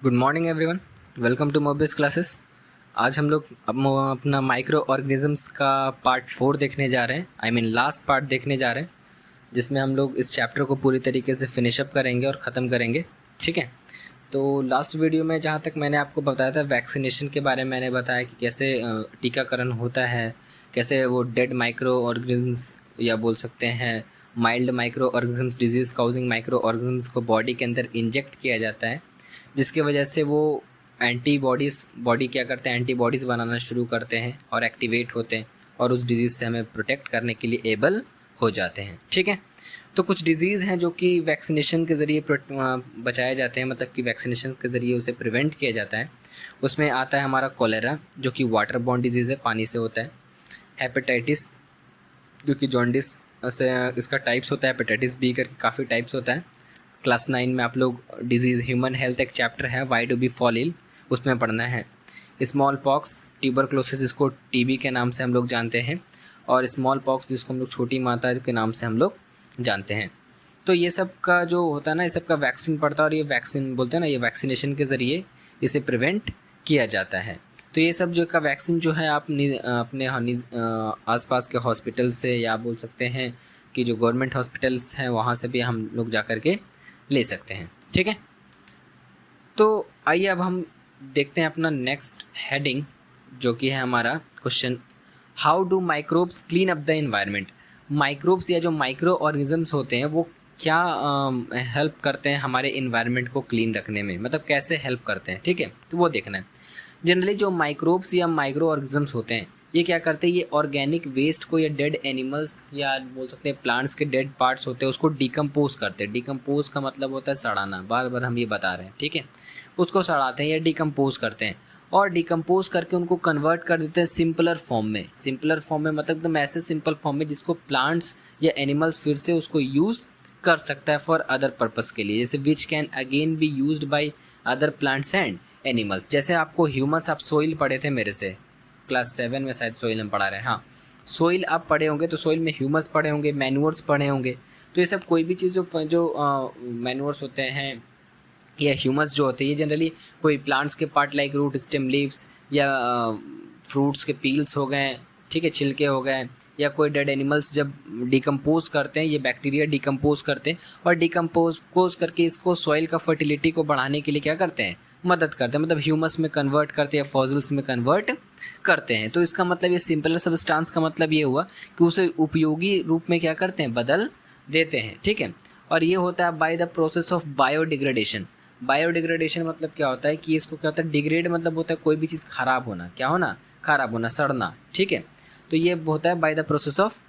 Good morning everyone, welcome to Mobis classes. आज हम लोग अपना माइक्रो ऑर्गेनिजम्स का पार्ट 4 देखने जा रहे हैं। आई मीन लास्ट पार्ट देखने जा रहे हैं, जिसमें हम लोग इस चैप्टर को पूरी तरीके से फिनिशअप करेंगे और ख़त्म करेंगे। ठीक है, तो लास्ट वीडियो में जहाँ तक मैंने आपको बताया था वैक्सीनेशन के बारे में, मैंने बताया कि कैसे टीकाकरण होता है, कैसे वो डेड माइक्रो ऑर्गेनिजम्स या बोल सकते हैं mild micro organisms, disease causing micro organisms को बॉडी के अंदर इंजेक्ट किया जाता है, जिसकी वजह से वो एंटीबॉडीज़, बॉडी क्या करते हैं, एंटीबॉडीज़ बनाना शुरू करते हैं और एक्टिवेट होते हैं और उस डिज़ीज़ से हमें प्रोटेक्ट करने के लिए एबल हो जाते हैं। ठीक है, तो कुछ डिज़ीज़ हैं जो कि वैक्सीनेशन के ज़रिए बचाए जाते हैं, मतलब कि वैक्सीनेशन के ज़रिए उसे प्रिवेंट किया जाता है। उसमें आता है हमारा कॉलेरा, जो कि वाटर बॉर्न डिजीज़ है, पानी से होता है। हेपेटाइटिस, जो कि जॉन्डिस से इसका टाइप्स होता है, हेपेटाइटिस बी करके काफ़ी टाइप्स होता है। क्लास 9 में आप लोग डिजीज़ ह्यूमन हेल्थ एक चैप्टर है, why do we fall ill, उसमें पढ़ना है। स्मॉल पॉक्स, ट्यूबरक्लोसिस, जिसको टीबी के नाम से हम लोग जानते हैं, और स्मॉल पॉक्स जिसको हम लोग छोटी माता के नाम से हम लोग जानते हैं। तो ये सब का जो होता है ना, ये सब का वैक्सीन पड़ता है, और ये वैक्सीन बोलते हैं ना, ये वैक्सीनेशन के ज़रिए इसे प्रिवेंट किया जाता है। तो ये सब जो का वैक्सीन जो है आप अपने आसपास के हॉस्पिटल से, या बोल सकते हैं कि जो गवर्नमेंट हॉस्पिटल्स हैं वहाँ से भी हम लोग जा कर के ले सकते हैं। ठीक है, तो आइए अब हम देखते हैं अपना नेक्स्ट हेडिंग, जो कि है हमारा question, how do microbes clean up the environment. Microbes या जो माइक्रो ऑर्गेनिजम्स होते हैं वो क्या हेल्प करते हैं हमारे इन्वायरमेंट को क्लीन रखने में, मतलब कैसे हेल्प करते हैं। ठीक है, तो वो देखना है। जनरली जो माइक्रोब्स या माइक्रो ऑर्गेनिजम्स होते हैं, ये क्या करते हैं, ये ऑर्गेनिक वेस्ट को या डेड एनिमल्स या बोल सकते हैं प्लांट्स के डेड पार्ट्स होते हैं उसको डिकम्पोज करते हैं। डिकम्पोज का मतलब होता है सड़ाना, बार बार हम ये बता रहे हैं। ठीक है, उसको सड़ाते हैं या डिकम्पोज करते हैं, और डिकम्पोज करके उनको कन्वर्ट कर देते हैं सिंपलर फॉर्म में। सिंपलर फॉर्म में मतलब एकदम ऐसे सिंपल फॉर्म में जिसको प्लांट्स या एनिमल्स फिर से उसको यूज़ कर सकता है फॉर अदर पर्पस के लिए, जैसे which can again be used by other plants and animals. जैसे आपको ह्यूमन्स, आप सोइल पढ़े थे मेरे से, क्लास 7 में शायद सोइल हम पढ़ा रहे हैं। हाँ, सोइल आप पढ़े होंगे, तो सोइल में ह्यूमस पढ़े होंगे, मैन्योर्स पढ़े होंगे। तो ये सब कोई भी चीज़ जो मैन्योर्स होते हैं या ह्यूमस जो होते हैं, ये जनरली कोई प्लांट्स के part like root, stem, leaves, या फ्रूट्स के पील्स हो गए, ठीक है, छिलके हो गए, या कोई डेड एनिमल्स जब डिकम्पोज करते हैं, ये बैक्टीरिया डिकम्पोज करते हैं, और डिकम्पोज करके इसको सॉइल का फर्टिलिटी को बढ़ाने के लिए क्या करते हैं, मदद करते हैं, मतलब ह्यूमस में कन्वर्ट करते हैं, फॉसिल्स में कन्वर्ट करते हैं। तो इसका मतलब ये सिंपल सब्सटेंस का मतलब ये हुआ कि उसे उपयोगी रूप में क्या करते हैं, बदल देते हैं। ठीक है, और ये होता है by the process of biodegradation. Biodegradation मतलब क्या होता है कि इसको क्या होता है, डिग्रेड मतलब होता है कोई भी चीज़ खराब होना, क्या होना, खराब होना, सड़ना। ठीक है, तो ये होता है by the process of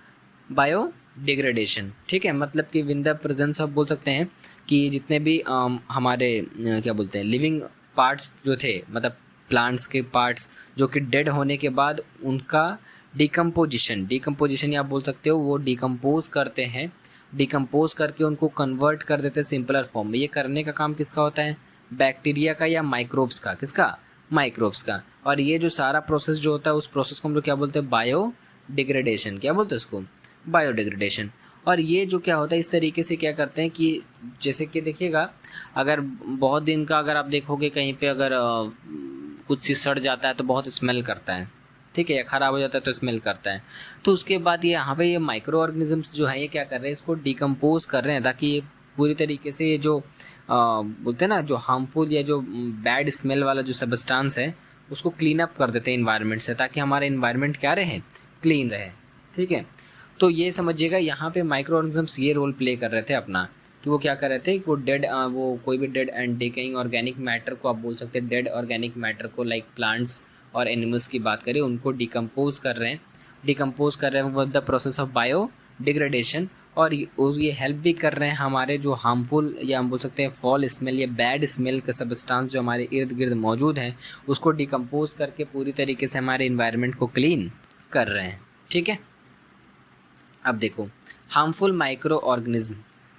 biodegradation. ठीक है, मतलब कि विन द प्रेजेंस ऑफ, बोल सकते हैं कि जितने भी हमारे क्या बोलते हैं लिविंग पार्ट्स जो थे, मतलब प्लांट्स के पार्ट्स जो कि डेड होने के बाद उनका डिकम्पोजिशन या बोल सकते हो वो डिकम्पोज करते हैं, डिकम्पोज करके उनको कन्वर्ट कर देते हैं सिंपलर फॉर्म में। ये करने का काम किसका होता है, बैक्टीरिया का या माइक्रोब्स का, किसका, माइक्रोब्स का। और ये जो सारा प्रोसेस जो होता है उस प्रोसेस को हम लोग क्या बोलते हैं, बायोडिग्रेडेशन। क्या बोलते हैं उसको, बायोडिग्रेडेशन। और ये जो क्या होता है, इस तरीके से क्या करते हैं कि जैसे कि देखिएगा, अगर बहुत दिन का अगर आप देखोगे कहीं पे, अगर कुछ सी सड़ जाता है तो बहुत स्मेल करता है, ठीक है, या ख़राब हो जाता है तो स्मेल करता है। तो उसके बाद ये यहाँ पे ये माइक्रो ऑर्गेनिजम्स जो है ये क्या कर रहे हैं, इसको डिकम्पोज कर रहे हैं, ताकि ये पूरी तरीके से ये जो बोलते हैं ना, जो हार्मफुल या जो बैड स्मेल वाला जो सब्सटेंस है उसको क्लीन अप कर देते हैं इन्वायरमेंट से, ताकि हमारा इन्वायरमेंट क्या रहे, क्लीन रहे। ठीक है, तो ये समझिएगा यहाँ पे माइक्रो ऑर्गेनिजम्स ये रोल प्ले कर रहे थे अपना, कि वो क्या कर रहे थे, वो डेड, वो कोई भी dead and decaying organic matter को, आप बोल सकते हैं डेड ऑर्गेनिक मैटर को, लाइक प्लांट्स और एनिमल्स की बात करें, उनको डिकम्पोज कर रहे हैं with the process of bio degradation. और ये हेल्प भी कर रहे हैं हमारे जो हार्मफुल या हम बोल सकते हैं फॉल स्मेल या बैड स्मेल के सब्सटेंस जो हमारे इर्द गिर्द मौजूद हैं उसको डिकम्पोज करके पूरी तरीके से हमारे इन्वायरमेंट को क्लीन कर रहे हैं। ठीक है, अब देखो हार्मफुल माइक्रो ऑर्गेनिज्म।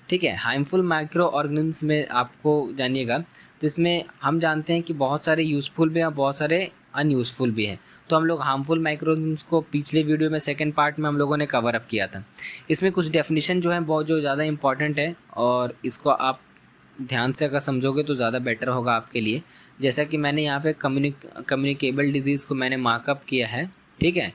ठीक है, हार्मफुल माइक्रो ऑर्गेनिज्म में आपको जानिएगा, तो इसमें हम जानते हैं कि बहुत सारे यूज़फुल भी हैं और बहुत सारे अनयूज़फुल भी हैं। तो हम लोग हार्मफुल माइक्रोऑर्गेनिज्म्स को पिछले वीडियो में सेकंड पार्ट में हम लोगों ने कवर अप किया था। इसमें कुछ डेफिनेशन जो है बहुत जो ज़्यादा इंपॉर्टेंट है, और इसको आप ध्यान से अगर समझोगे तो ज़्यादा बेटर होगा आपके लिए। जैसा कि मैंने यहाँ पे कम्युनिकेबल डिजीज़ को मैंने मार्कअप किया है, ठीक है।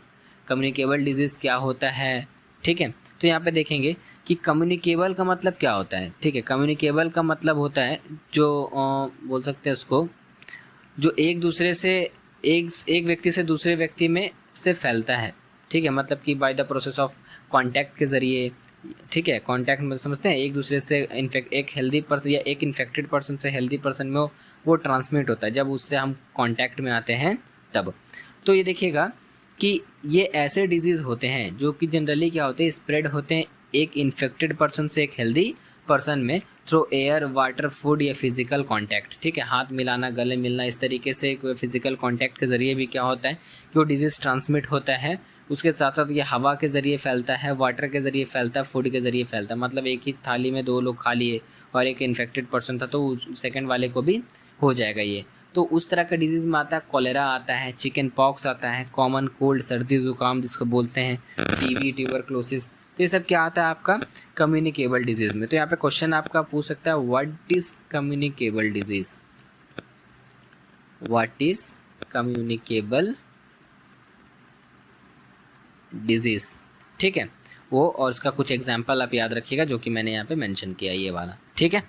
कम्युनिकेबल डिजीज़ क्या होता है, ठीक है। तो यहाँ पे देखेंगे कि कम्युनिकेबल का मतलब क्या होता है, ठीक है। कम्युनिकेबल का मतलब होता है जो बोल सकते हैं उसको, जो एक दूसरे से एक व्यक्ति से दूसरे व्यक्ति में से फैलता है, ठीक है। मतलब कि by the process of contact के ज़रिए, ठीक है। कांटेक्ट में समझते हैं एक दूसरे से एक हेल्दी पर्सन या एक इन्फेक्टेड पर्सन से हेल्दी पर्सन में वो ट्रांसमिट होता है जब उससे हम कांटेक्ट में आते हैं तब। तो ये देखिएगा कि ये ऐसे डिजीज़ होते हैं जो कि जनरली क्या होते हैं, स्प्रेड होते हैं एक इन्फेक्टेड पर्सन से एक हेल्दी पर्सन में थ्रू एयर, वाटर, फूड या फिजिकल कांटेक्ट, ठीक है। हाथ मिलाना, गले मिलना, इस तरीके से फिजिकल कांटेक्ट के ज़रिए भी क्या होता है कि वो डिजीज़ ट्रांसमिट होता है। उसके साथ साथ ये हवा के ज़रिए फैलता है, वाटर के ज़रिए फैलता है, फूड के ज़रिए फैलता है। मतलब एक ही थाली में 2 लोग खा लिए और एक इन्फेक्टेड पर्सन था तो सेकेंड वाले को भी हो जाएगा ये। तो उस तरह का डिजीज़ में आता है कॉलेरा, आता है चिकन पॉक्स, आता है कॉमन कोल्ड, सर्दी ज़ुकाम जिसको बोलते हैं, टीबी, ट्यूबरक्लोसिस। तो ये सब क्या आता है आपका कम्युनिकेबल डिजीज़ में। तो यहाँ पे क्वेश्चन आपका पूछ सकता है what is communicable disease, what is communicable disease, ठीक है। वो और इसका कुछ एग्जाम्पल आप याद रखिएगा जो कि मैंने यहाँ पे मेंशन किया ये वाला, ठीक है।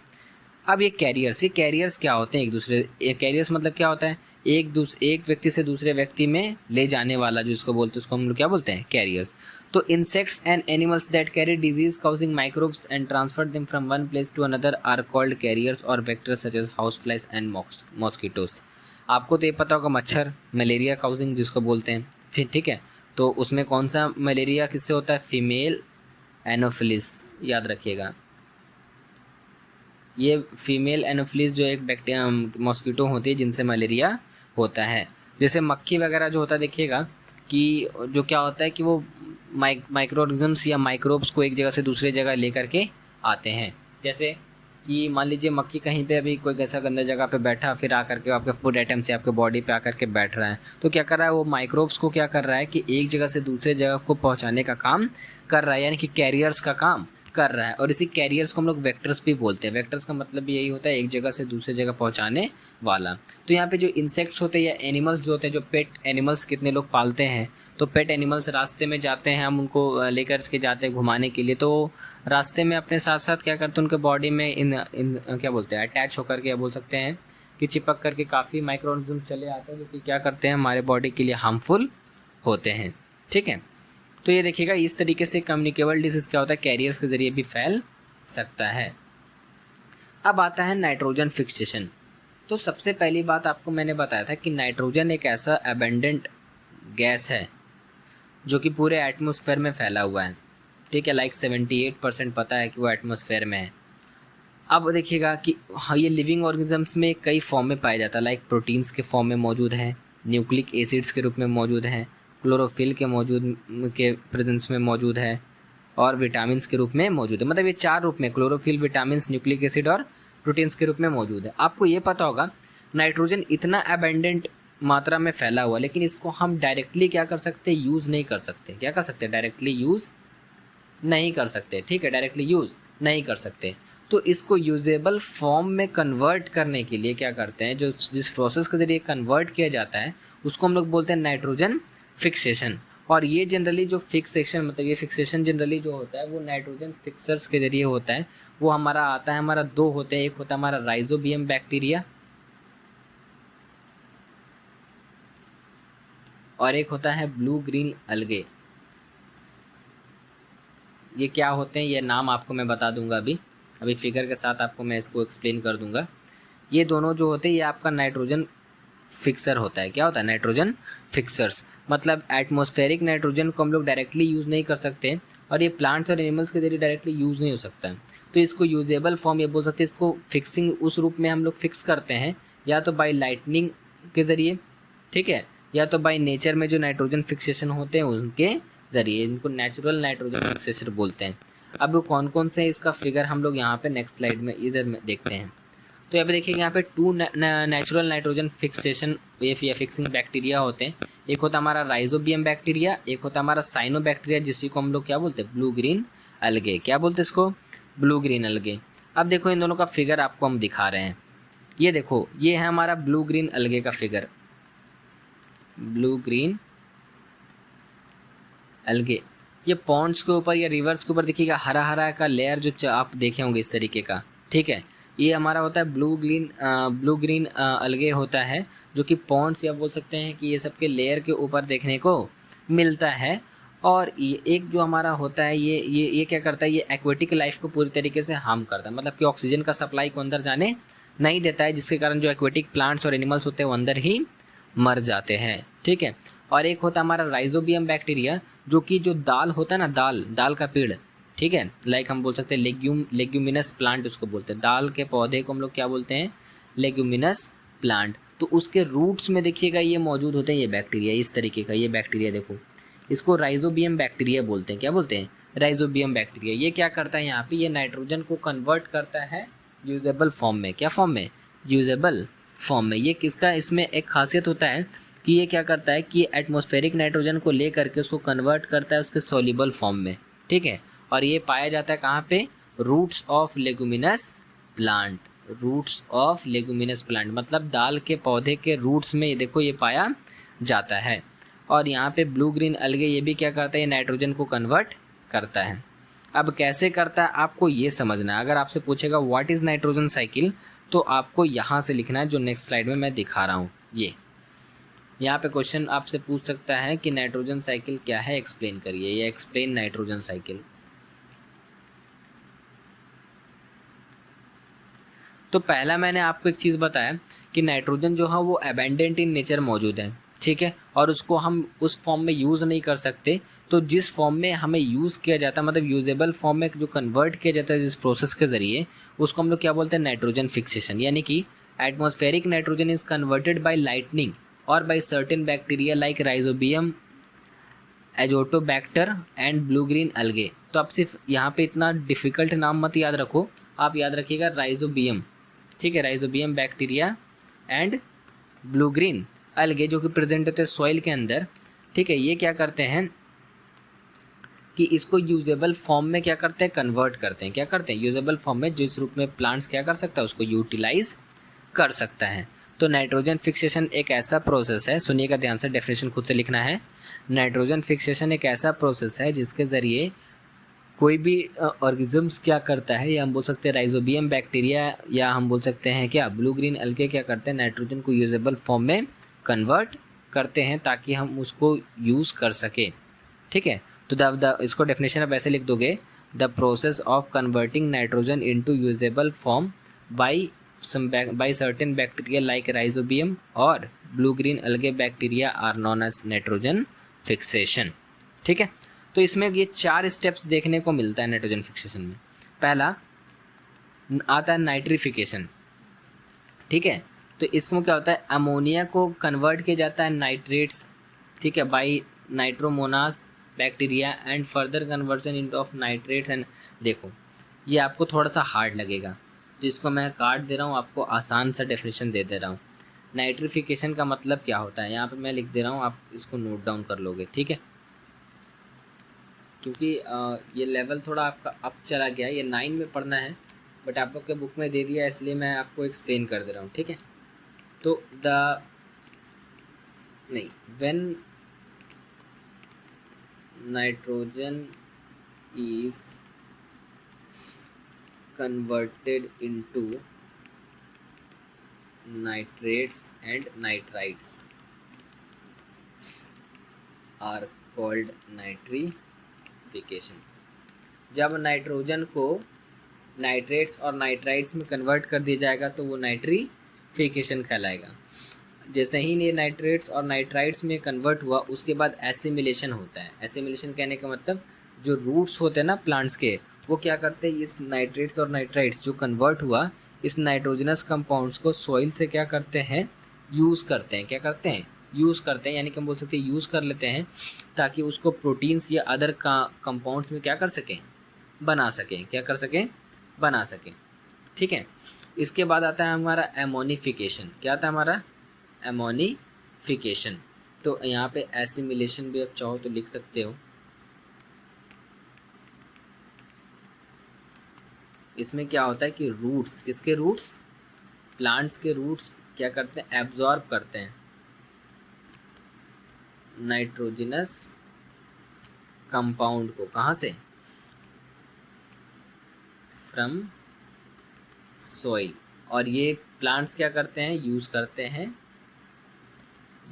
अब ये कैरियर्स क्या होते हैं एक दूसरे, कैरियर्स मतलब क्या होता है एक व्यक्ति से दूसरे व्यक्ति में ले जाने वाला, जो इसको बोलते हैं उसको हम लोग क्या बोलते हैं, कैरियर्स। तो insects and animals that carry disease causing microbes and transfer them from one place to another are called carriers और vectors such as house flies and mosquitoes. आपको तो ये पता होगा मच्छर, मलेरिया काउजिंग जिसको बोलते हैं, फिर ठीक है। तो उसमें कौन सा मलेरिया किससे होता है, फीमेल एनोफिलिस, याद रखिएगा। ये फीमेल एनोफिलिस जो एक बैक्टीरिया मॉस्किटो होती है जिनसे मलेरिया होता है। जैसे मक्खी वगैरह जो होता है देखिएगा कि जो क्या होता है कि वो माइक्रो ऑर्गेनिजम्स या माइक्रोब्स को एक जगह से दूसरी जगह लेकर के आते हैं। जैसे कि मान लीजिए मक्खी कहीं पे अभी कोई ऐसा गंदा जगह पे बैठा, फिर आकर के आपके फूड आइटम से आपके बॉडी पे आकर के बैठ रहा है, तो क्या कर रहा है वो माइक्रोब्स को क्या कर रहा है कि एक जगह से दूसरे जगह को पहुंचाने का काम कर रहा है, यानी कि कैरियर्स का काम कर रहा है। और इसी कैरियर्स को हम लोग वेक्टर्स भी बोलते हैं। वेक्टर्स का मतलब भी यही होता है एक जगह से दूसरी जगह पहुंचाने वाला। तो यहाँ पे जो इंसेक्ट्स होते हैं या एनिमल्स जो होते हैं, जो पेट एनिमल्स कितने लोग पालते हैं, तो पेट एनिमल्स रास्ते में जाते हैं, हम उनको लेकर के जाते हैं घुमाने के लिए, तो रास्ते में अपने साथ साथ क्या करते हैं उनके बॉडी में इन क्या बोलते हैं अटैच होकर के, बोल सकते हैं कि चिपक करके काफ़ी माइक्रो ऑर्गेनिज्म चले आते हैं जो कि क्या करते हैं हमारे बॉडी के लिए हार्मफुल होते हैं, ठीक है। तो ये देखिएगा इस तरीके से कम्युनिकेबल डिजीज क्या होता है, कैरियर्स के जरिए भी फैल सकता है। अब आता है नाइट्रोजन फिक्सेशन। तो सबसे पहली बात आपको मैंने बताया था कि नाइट्रोजन एक ऐसा अबेंडेंट गैस है जो कि पूरे एटमॉस्फेयर में फैला हुआ है, ठीक है। लाइक 78% पता है कि वो एटमॉस्फेयर में है। अब देखिएगा कि हाँ, ये लिविंग ऑर्गेनिजम्स में कई फॉर्म में पाया जाता है। लाइक प्रोटीन्स के फॉर्म में मौजूद है, न्यूक्लिक एसिड्स के रूप में मौजूद है, क्लोरोफिल के प्रेजेंस में मौजूद है, और विटामिन्स के रूप में मौजूद है। मतलब ये 4 रूप में, क्लोरोफिल, विटामिन्स, न्यूक्लिक एसिड और प्रोटीन्स के रूप में मौजूद है। आपको ये पता होगा नाइट्रोजन इतना अबेंडेंट मात्रा में फैला हुआ, लेकिन इसको हम डायरेक्टली क्या कर सकते, यूज़ नहीं कर सकते। क्या कर सकते, डायरेक्टली यूज़ नहीं कर सकते, ठीक है, डायरेक्टली यूज़ नहीं कर सकते। तो इसको यूजेबल फॉर्म में कन्वर्ट करने के लिए क्या करते हैं, जो जिस प्रोसेस के जरिए कन्वर्ट किया जाता है उसको हम लोग बोलते हैं नाइट्रोजन फिक्सेशन। और ये जनरली जो फिक्सेशन, मतलब ये फिक्सेशन जनरली जो होता है वो नाइट्रोजन फिक्सर्स के जरिए होता है। वो हमारा आता है, हमारा 2 होते हैं, एक होता है हमारा राइजोबियम बैक्टीरिया और एक होता है ब्लू ग्रीन अलगे। ये क्या होते हैं, ये नाम आपको मैं बता दूंगा अभी फिगर के साथ आपको मैं इसको एक्सप्लेन कर दूंगा। ये दोनों जो होते हैं ये आपका नाइट्रोजन फिक्सर होता है। क्या होता है, नाइट्रोजन फिक्सर्स। मतलब एटमॉस्फेरिक नाइट्रोजन को हम लोग डायरेक्टली यूज़ नहीं कर सकते और ये प्लांट्स और एनिमल्स के जरिए डायरेक्टली यूज़ नहीं हो सकता। तो इसको यूजेबल फॉर्म ये बोल सकते हैं, इसको फिक्सिंग उस रूप में हम लोग फिक्स करते हैं, या तो बाय लाइटनिंग के ज़रिए, ठीक है, या तो बाय नेचर में जो नाइट्रोजन फिक्सेशन होते हैं उनके ज़रिए। इनको नेचुरल नाइट्रोजन फिक्सेशन बोलते हैं। अब वो कौन कौन से इसका फिगर हम लोग यहाँ पे नेक्स्ट स्लाइड में इधर में देखते हैं। तो यहाँ पे देखिए यहाँ पे 2 नेचुरल नाइट्रोजन फिक्सेशन या फिक्सिंग बैक्टीरिया होते हैं। एक होता है हमारा राइजोबियम बैक्टीरिया, एक होता है हमारा साइनो बैक्टीरिया जिसी को हम लोग क्या बोलते हैं, ब्लू ग्रीन अलगे। क्या बोलते हैं इसको, ब्लू ग्रीन अलगे। अब देखो इन दोनों का फिगर आपको हम दिखा रहे हैं, ये देखो, ये है हमारा ब्लू ग्रीन अलगे का फिगर, ब्लू ग्रीन अलगे। ये पॉन्ड्स के ऊपर या रिवर्स के ऊपर देखिएगा हरा हरा का लेयर जो आप देखे होंगे इस तरीके का, ठीक है। ये हमारा होता है ब्लू ग्रीन अलगे होता है, जो कि पॉन्ड्स या बोल सकते हैं कि ये सब के लेयर के ऊपर देखने को मिलता है। और ये एक जो हमारा होता है ये क्या करता है, ये एक्वेटिक लाइफ को पूरी तरीके से हार्म करता है, मतलब कि ऑक्सीजन का सप्लाई को अंदर जाने नहीं देता है, जिसके कारण जो एक्वेटिक प्लांट्स और एनिमल्स होते हैं वो अंदर ही मर जाते हैं, ठीक है। और एक होता है हमारा राइजोबियम बैक्टीरिया, जो कि जो दाल होता है ना, दाल का पेड़, ठीक है, लाइक हम बोल सकते हैं लेग्यूमिनस प्लांट उसको बोलते हैं, दाल के पौधे को हम लोग क्या बोलते हैं, लेग्यूमिनस प्लांट। तो उसके रूट्स में देखिएगा ये मौजूद होते हैं ये बैक्टीरिया, इस तरीके का ये बैक्टीरिया देखो, इसको राइजोबियम बैक्टीरिया बोलते हैं। क्या बोलते हैं, राइजोबियम बैक्टीरिया। ये क्या करता है, यहाँ पे ये नाइट्रोजन को कन्वर्ट करता है यूजेबल फॉर्म में। क्या फॉर्म में, यूजेबल फॉर्म में। ये किसका, इसमें एक खासियत होता है कि ये क्या करता है कि एटमॉस्फेरिक नाइट्रोजन को ले करके उसको कन्वर्ट करता है उसके सोल्यूबल फॉर्म में, ठीक है। और ये पाया जाता है कहाँ पे, roots of leguminous plant, roots of leguminous plant, मतलब दाल के पौधे के रूट्स में ये देखो ये पाया जाता है। और यहाँ पे ब्लू ग्रीन अलगे ये भी क्या करता है, ये नाइट्रोजन को कन्वर्ट करता है। अब कैसे करता है आपको ये समझना है। अगर आपसे पूछेगा व्हाट इज नाइट्रोजन साइकिल, तो आपको यहाँ से लिखना है जो नेक्स्ट स्लाइड में मैं दिखा रहा हूँ। ये यहाँ पे क्वेश्चन आपसे पूछ सकता है कि नाइट्रोजन साइकिल क्या है, एक्सप्लेन करिए, ये एक्सप्लेन नाइट्रोजन साइकिल। तो पहला मैंने आपको एक चीज़ बताया कि नाइट्रोजन जो है वो अबेंडेंट इन नेचर मौजूद है, ठीक है, और उसको हम उस फॉर्म में यूज़ नहीं कर सकते। तो जिस फॉर्म में हमें यूज़ किया जाता है, मतलब यूजेबल फॉर्म में जो कन्वर्ट किया जाता है जिस प्रोसेस के ज़रिए, उसको हम लोग क्या बोलते हैं, नाइट्रोजन फिक्सेशन। यानी कि atmospheric nitrogen is converted by lightning और by certain bacteria like rhizobium, azotobacter and blue green algae. तो आप सिर्फ यहाँ पे इतना डिफिकल्ट नाम मत याद रखो, आप याद रखिएगा राइजोबियम, ठीक है, rhizobium bacteria and blue green अलगे, जो कि प्रेजेंट होते हैं सॉइल के अंदर, ठीक है। ये क्या करते हैं कि इसको यूजेबल फॉर्म में क्या करते हैं, कन्वर्ट करते हैं। क्या करते हैं, यूजेबल फॉर्म में, जिस रूप में प्लांट्स क्या कर सकता है उसको यूटिलाइज कर सकता है। तो नाइट्रोजन फिक्सेशन एक ऐसा प्रोसेस है, सुनिएगा ध्यान से, डेफिनेशन खुद से लिखना है। नाइट्रोजन फिक्सेशन एक ऐसा प्रोसेस है जिसके ज़रिए कोई भी ऑर्गेनिजम्स क्या करता है, या हम बोल सकते हैं राइजोबियम बैक्टीरिया, या हम बोल सकते हैं क्या ब्लू ग्रीन अलगे, क्या करते हैं, नाइट्रोजन को यूजेबल फॉर्म में कन्वर्ट करते हैं ताकि हम उसको यूज़ कर सके, ठीक है। तो द इसको डेफिनेशन आप ऐसे लिख दोगे, the process of converting nitrogen into usable form by certain bacteria like rhizobium और blue green algae bacteria are known as nitrogen fixation, ठीक है। तो इसमें ये 4 स्टेप्स देखने को मिलता है नाइट्रोजन फिक्सेशन में। पहला आता है नाइट्रिफिकेशन, ठीक है। तो इसमें क्या होता है, अमोनिया को कन्वर्ट किया जाता है नाइट्रेट्स, ठीक है, by nitromonas bacteria and further conversion into of nitrates and. देखो ये आपको थोड़ा सा हार्ड लगेगा, जिसको मैं काट दे रहा हूँ, आपको आसान सा डेफिनेशन दे दे रहा हूँ। नाइट्रिफिकेशन का मतलब क्या होता है, यहाँ पे मैं लिख दे रहा हूँ, आप इसको नोट डाउन कर लोगे, ठीक है, क्योंकि ये लेवल थोड़ा आपका अप चला गया है, ये 9 में पढ़ना है, बट आप लोग के बुक में दे दिया इसलिए मैं आपको एक्सप्लेन कर दे रहा हूँ, ठीक है। तो when nitrogen is converted into nitrates and nitrites are called nitrification. जब नाइट्रोजन को नाइट्रेट्स और नाइट्राइट्स में कन्वर्ट कर दिया जाएगा तो वो नाइट्रिफिकेशन कहलाएगा। जैसे ही ये नाइट्रेट्स और नाइट्राइट्स में कन्वर्ट हुआ उसके बाद एसिमिलेशन होता है। एसिमिलेशन कहने का मतलब जो रूट्स होते हैं ना प्लांट्स के, वो क्या करते हैं, इस नाइट्रेट्स और नाइट्राइट्स जो कन्वर्ट हुआ इस नाइट्रोजनस कंपाउंड्स को सॉइल से क्या करते हैं, यूज़ करते हैं। क्या करते हैं, यूज़ करते हैं, यानी कि हम बोल सकते हैं यूज़ कर लेते हैं, ताकि उसको प्रोटीन्स या अदर कंपाउंड्स में क्या कर सकें, बना सकें। क्या कर सकें, बना सकें, ठीक है। इसके बाद आता है हमारा एमोनिफिकेशन। क्या आता है हमारा, एमोनिफिकेशन। तो यहाँ पे एसिमिलेशन भी आप चाहो तो लिख सकते हो। इसमें क्या होता है कि रूट्स, किसके रूट्स, प्लांट्स के रूट्स क्या करते हैं, एब्जॉर्ब करते हैं नाइट्रोजनस कंपाउंड को, कहाँ से, फ्रॉम सोइल। और ये प्लांट्स क्या करते हैं, यूज करते हैं,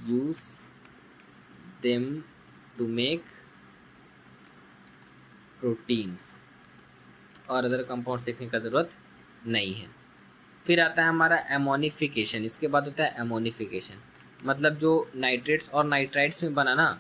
use them to make proteins, और अदर कंपाउंड्स देखने का जरूरत नहीं है। फिर आता है हमारा एमोनिफिकेशन। इसके बाद होता है एमोनिफिकेशन, मतलब जो नाइट्रेट्स और नाइट्राइट्स में बना ना,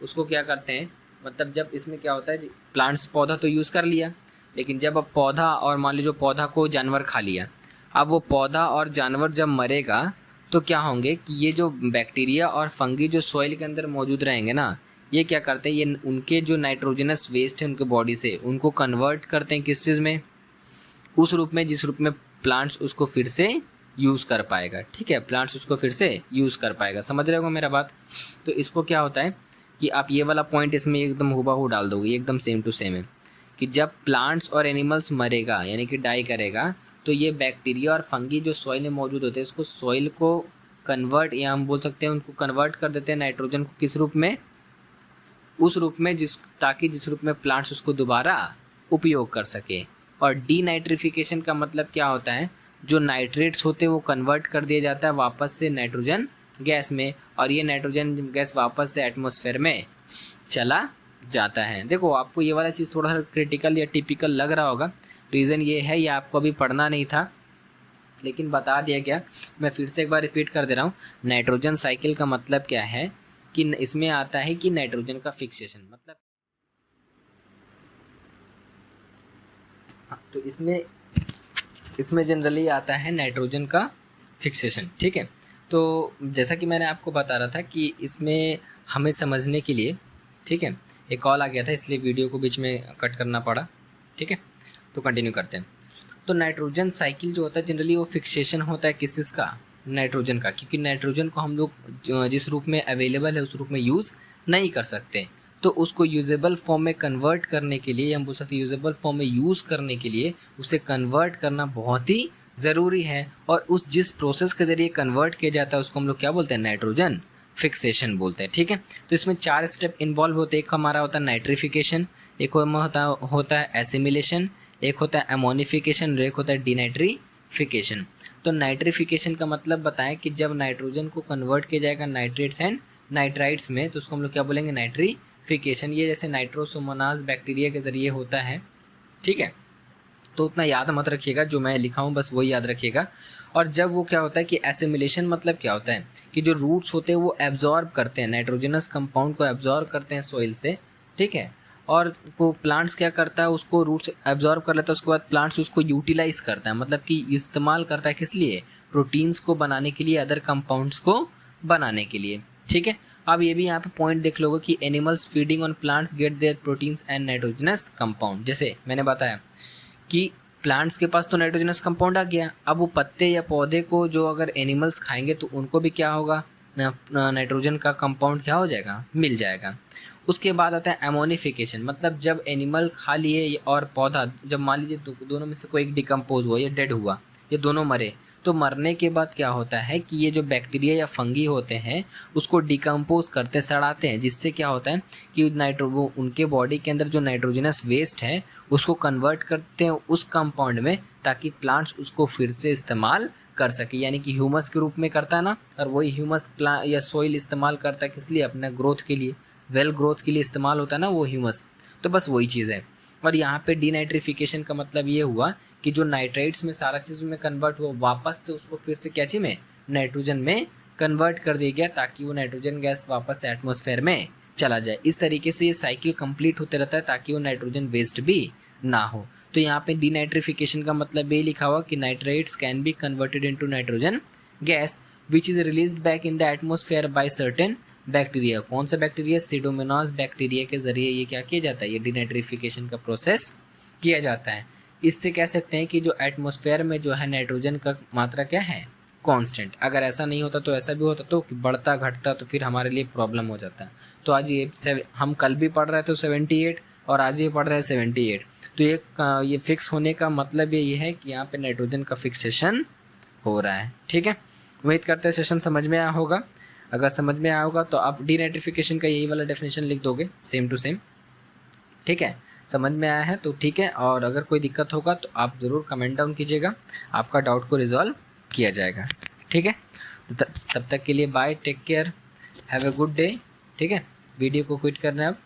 उसको क्या करते हैं, मतलब जब इसमें क्या होता है, प्लांट्स पौधा तो यूज़ कर लिया, लेकिन जब अब पौधा, और मान लीजिए पौधा को जानवर खा लिया, अब वो पौधा और जानवर जब मरेगा तो क्या होंगे कि ये जो बैक्टीरिया और फंगी जो सॉइल के अंदर मौजूद रहेंगे ना, ये क्या करते हैं, ये उनके जो नाइट्रोजनस वेस्ट है उनके बॉडी से, उनको कन्वर्ट करते हैं किस चीज़ में, उस रूप में जिस रूप में प्लांट्स उसको फिर से यूज़ कर पाएगा। ठीक है, प्लांट्स उसको फिर से यूज़ कर पाएगा। समझ रहे हो मेरा बात। तो इसको क्या होता है कि आप ये वाला पॉइंट इसमें एकदम हुबहू डाल दोगे, एकदम सेम टू सेम है कि जब प्लांट्स और एनिमल्स मरेगा यानी कि डाई करेगा, तो ये बैक्टीरिया और फंगी जो सॉइल में मौजूद होते हैं, इसको सॉइल को कन्वर्ट, या हम बोल सकते हैं उनको कन्वर्ट कर देते हैं नाइट्रोजन को किस रूप में, उस रूप में ताकि जिस रूप में प्लांट्स उसको दोबारा उपयोग कर सके। और डीनाइट्रिफिकेशन का मतलब क्या होता है, जो नाइट्रेट्स होते हैं वो कन्वर्ट कर दिया जाता है वापस से नाइट्रोजन गैस में, और ये नाइट्रोजन गैस वापस से एटमॉस्फेयर में चला जाता है। देखो आपको ये वाला चीज़ थोड़ा सा क्रिटिकल या टिपिकल लग रहा होगा, रीज़न ये है, ये आपको अभी पढ़ना नहीं था लेकिन बता दिया गया। मैं फिर से एक बार रिपीट कर दे रहा हूँ, नाइट्रोजन साइकिल का मतलब क्या है कि इसमें आता है कि नाइट्रोजन का फिक्सेशन, मतलब तो इसमें जनरली आता है नाइट्रोजन का फिक्सेशन। ठीक है, तो जैसा कि मैंने आपको बता रहा था कि इसमें हमें समझने के लिए, ठीक है, एक कॉल आ गया था इसलिए वीडियो को बीच में कट करना पड़ा। ठीक है, तो कंटिन्यू करते हैं। तो नाइट्रोजन साइकिल जो होता है जनरली वो फिक्सेशन होता है किस चीज़ का, नाइट्रोजन का, क्योंकि नाइट्रोजन को हम लोग जिस रूप में अवेलेबल है उस रूप में यूज़ नहीं कर सकते, तो उसको यूजेबल फॉर्म में कन्वर्ट करने के लिए, हम बोल सकते हैं यूजेबल फॉर्म में यूज़ करने के लिए उसे कन्वर्ट करना बहुत ही ज़रूरी है। और उस जिस प्रोसेस के जरिए कन्वर्ट किया जाता है उसको हम लोग क्या बोलते हैं, नाइट्रोजन फिक्सेशन बोलते हैं। ठीक है, तो इसमें 4 स्टेप इन्वॉल्व होते हैं। एक हमारा होता है नाइट्रिफिकेशन, एक होता है एसिमिलेशन, एक होता है एमोनिफिकेशन, और एक होता है डीनाइट्रिफिकेशन। तो नाइट्रिफिकेशन का मतलब बताएं कि जब नाइट्रोजन को कन्वर्ट किया जाएगा नाइट्रेट्स एंड नाइट्राइट्स में, तो उसको हम लोग क्या बोलेंगे, नाइट्रिफिकेशन। ये जैसे नाइट्रोसोमोनास बैक्टीरिया के जरिए होता है। ठीक है, तो उतना याद मत रखिएगा, जो मैं लिखा हूँ बस वही याद रखिएगा। और जब वो क्या होता है कि एसिमिलेशन मतलब क्या होता है कि जो रूट्स होते हैं वो एब्जॉर्ब करते हैं नाइट्रोजनस कंपाउंड को, एब्जॉर्ब करते हैं सॉइल से। ठीक है, और वो प्लांट्स क्या करता है, उसको रूट्स एब्जॉर्ब कर लेता है, उसके बाद प्लांट्स उसको यूटिलाइज करता है, मतलब कि इस्तेमाल करता है किस लिए, प्रोटीन्स को बनाने के लिए, अदर कंपाउंड्स को बनाने के लिए। ठीक है, अब ये भी यहाँ पे पॉइंट देख लोगे कि animals feeding on plants get their proteins and nitrogenous compound. जैसे मैंने बताया कि प्लांट्स के पास तो नाइट्रोजनस कंपाउंड आ गया, अब वो पत्ते या पौधे को जो अगर एनिमल्स खाएंगे तो उनको भी क्या होगा, नाइट्रोजन का कंपाउंड क्या हो जाएगा, मिल जाएगा। उसके बाद आता है एमोनिफिकेशन, मतलब जब एनिमल खा लिए और पौधा, जब मान लीजिए दोनों में से कोई एक डिकम्पोज हुआ या डेड हुआ, ये दोनों मरे, तो मरने के बाद क्या होता है कि ये जो बैक्टीरिया या फंगी होते हैं उसको डिकम्पोज करते, सड़ाते हैं, जिससे क्या होता है कि वो उनके बॉडी के अंदर जो नाइट्रोजनस वेस्ट है उसको कन्वर्ट करते हैं उस कंपाउंड में, ताकि प्लांट्स उसको फिर से इस्तेमाल कर सके, यानी कि ह्यूमस के रूप में करता है ना, और वही ह्यूमस या सॉइल इस्तेमाल करता है किस लिए, अपना ग्रोथ के लिए, वेल ग्रोथ के लिए इस्तेमाल होता है ना वो ह्यूमस। तो बस वही चीज़ है। और यहाँ पे डीनाइट्रिफिकेशन का मतलब ये हुआ कि जो नाइट्राइट्स में सारा चीज़ में कन्वर्ट हुआ, वापस से उसको फिर से क्या चीज़ में, नाइट्रोजन में कन्वर्ट कर दिया गया, ताकि वो नाइट्रोजन गैस वापस से एटमॉस्फेयर में चला जाए। इस तरीके से ये साइकिल कंप्लीट होते रहता है ताकि वो नाइट्रोजन वेस्ट भी ना हो। तो यहाँ पे डीनाइट्रिफिकेशन का मतलब ये लिखा हुआ कि nitrites can be converted into nitrogen gas which is released back in the atmosphere by certain bacteria. कौन सा बैक्टीरिया, सीडोमोनास बैक्टीरिया के जरिए ये क्या किया जाता है, ये डीनाइट्रिफिकेशन का प्रोसेस किया जाता है। इससे कह सकते हैं कि जो एटमॉस्फेयर में जो है नाइट्रोजन का मात्रा क्या है, कांस्टेंट। अगर ऐसा नहीं होता तो ऐसा भी होता तो बढ़ता घटता, तो फिर हमारे लिए प्रॉब्लम हो जाता है। तो आज ये हम कल भी पढ़ रहे थे 78 और आज ये पढ़ रहे हैं 78। तो ये फिक्स होने का मतलब ये है कि यहाँ पे नाइट्रोजन का फिक्सेशन हो रहा है। ठीक है, उम्मीद करते हैं सेशन समझ में आया होगा। अगर समझ में आया होगा तो आप डीनेटिफिकेशन का यही वाला डेफिनेशन लिख दोगे सेम टू सेम। ठीक है, समझ में आया है तो ठीक है, और अगर कोई दिक्कत होगा तो आप ज़रूर कमेंट डाउन कीजिएगा, आपका डाउट को रिजॉल्व किया जाएगा। ठीक है, तब तक के लिए bye, take care, have a good day. ठीक है, वीडियो को क्विट करना है अब।